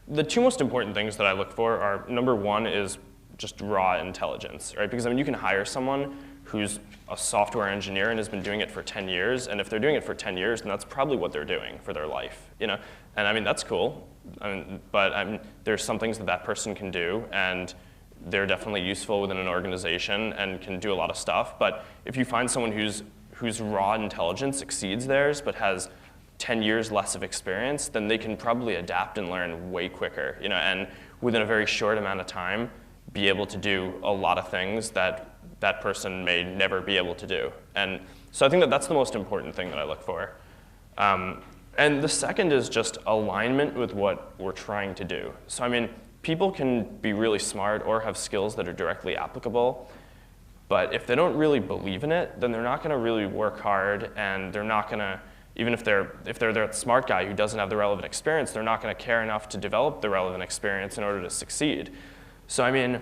the two most important things that I look for are, number one is just raw intelligence, right? Because I mean, you can hire someone who's a software engineer and has been doing it for 10 years, and if they're doing it for 10 years, then that's probably what they're doing for their life, you know? And I mean, that's cool, but there's some things that that person can do, and they're definitely useful within an organization and can do a lot of stuff. But if you find someone whose raw intelligence exceeds theirs but has 10 years less of experience, then they can probably adapt and learn way quicker, you know, and within a very short amount of time, be able to do a lot of things that that person may never be able to do. And so I think that that's the most important thing that I look for. And the second is just alignment with what we're trying to do. So I mean, people can be really smart or have skills that are directly applicable, but if they don't really believe in it, then they're not going to really work hard, and they're not going to, even if they're that smart guy who doesn't have the relevant experience, they're not going to care enough to develop the relevant experience in order to succeed. So I mean,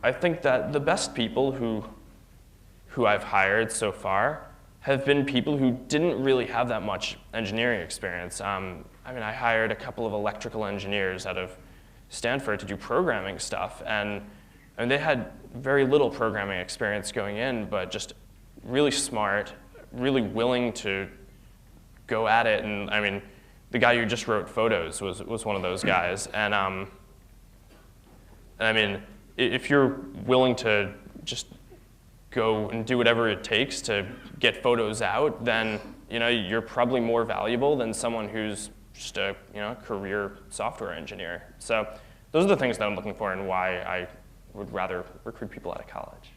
I think that the best people who I've hired so far have been people who didn't really have that much engineering experience. I mean, I hired a couple of electrical engineers out of Stanford to do programming stuff, and they had very little programming experience going in, but just really smart, really willing to go at it. And I mean, the guy who just wrote photos was one of those guys. And I mean, if you're willing to just go and do whatever it takes to get photos out, then you know you're probably more valuable than someone who's just a career software engineer. So those are the things that I'm looking for and why I would rather recruit people out of college.